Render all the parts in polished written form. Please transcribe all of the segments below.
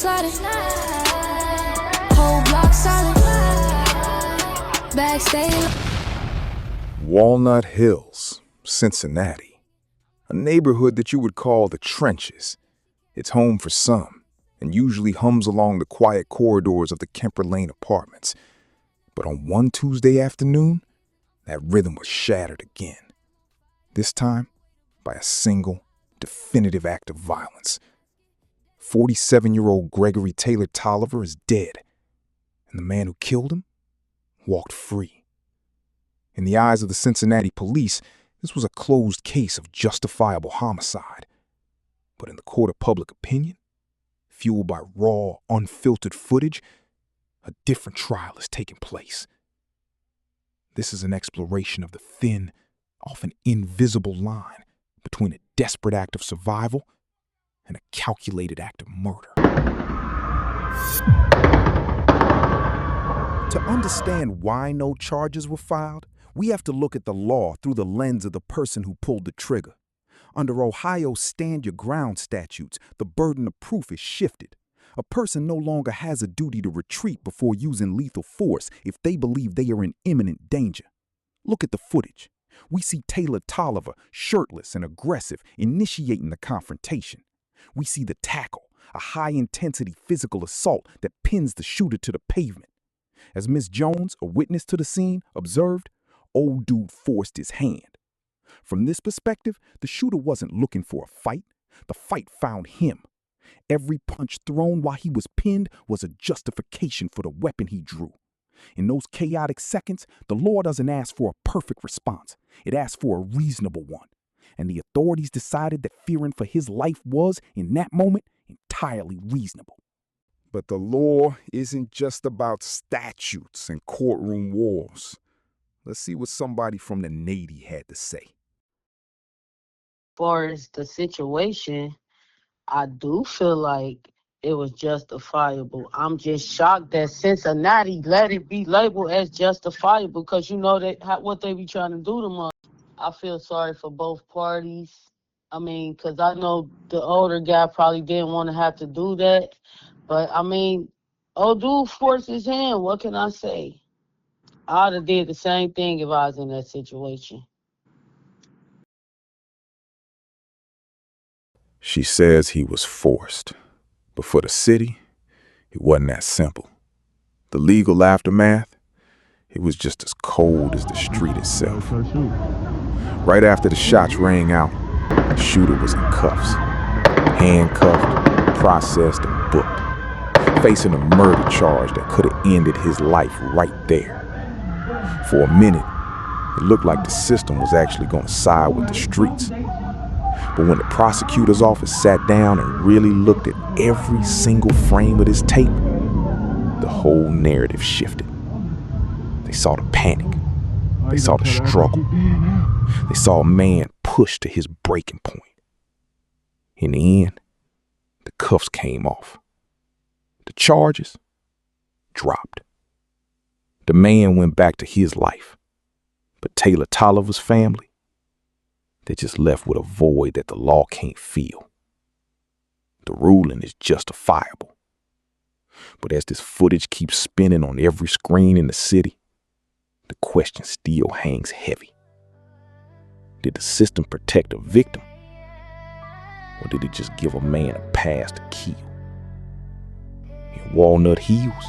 sliding. Whole block solid. Backstage. Walnut Hills, Cincinnati. A neighborhood that you would call the trenches. It's home for some, and usually hums along the quiet corridors of the Kemper Lane apartments. But on one Tuesday afternoon, that rhythm was shattered again. This time, by a single, definitive act of violence. 47-year-old Gregory Taylor Tolliver is dead, and the man who killed him walked free. In the eyes of the Cincinnati police, this was a closed case of justifiable homicide. But in the court of public opinion, fueled by raw, unfiltered footage, a different trial is taking place. This is an exploration of the thin, often invisible line between a desperate act of survival and a calculated act of murder. To understand why no charges were filed, we have to look at the law through the lens of the person who pulled the trigger. Under Ohio's Stand Your Ground statutes, the burden of proof is shifted. A person no longer has a duty to retreat before using lethal force if they believe they are in imminent danger. Look at the footage. We see Taylor Tolliver, shirtless and aggressive, initiating the confrontation. We see the tackle, a high-intensity physical assault that pins the shooter to the pavement. As Miss Jones, a witness to the scene, observed, old dude forced his hand. From this perspective, the shooter wasn't looking for a fight. The fight found him. Every punch thrown while he was pinned was a justification for the weapon he drew. In those chaotic seconds, the law doesn't ask for a perfect response. It asks for a reasonable one. And the authorities decided that fearing for his life was, in that moment, entirely reasonable. But the law isn't just about statutes and courtroom walls. Let's see what somebody from the Navy had to say. As far as the situation, I do feel like it was justifiable. I'm just shocked that Cincinnati let it be labeled as justifiable because you know what they be trying to do to them. I feel sorry for both parties. I mean, because I know the older guy probably didn't want to have to do that. But, I mean, old dude forced his hand. What can I say? I would have did the same thing if I was in that situation. She says he was forced. But for the city, it wasn't that simple. The legal aftermath, it was just as cold as the street itself. Right after the shots rang out, the shooter was in cuffs, handcuffed, processed, and booked, facing a murder charge that could have ended his life right there. For a minute, it looked like the system was actually going to side with the streets. But when the prosecutor's office sat down and really looked at every single frame of this tape, the whole narrative shifted. They saw the panic. They saw the struggle. They saw a man pushed to his breaking point. In the end, the cuffs came off. The charges dropped. The man went back to his life. But Taylor Tolliver's family, they're just left with a void that the law can't fill. The ruling is justifiable. But as this footage keeps spinning on every screen in the city, the question still hangs heavy. Did the system protect a victim? Or did it just give a man a pass to kill? In Walnut Hills,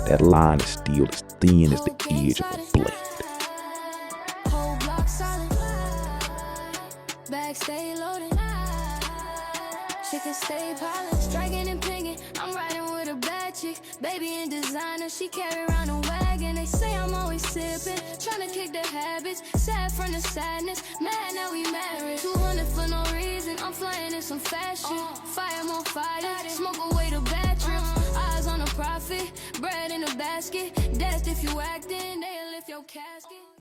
that line is still as thin as the edge of a blade. Stay loaded. She can stay piling, striking and pinging. I'm riding with a bad chick, baby in designer. She carry around a wagon. They say I'm always sipping, trying to kick the habits. Sad from the sadness, mad now we married. 200 for no reason. I'm flying in some fashion. Fire on fire, smoke away the bad trips. Eyes on a profit, bread in a basket. Death if you acting, they'll lift your casket.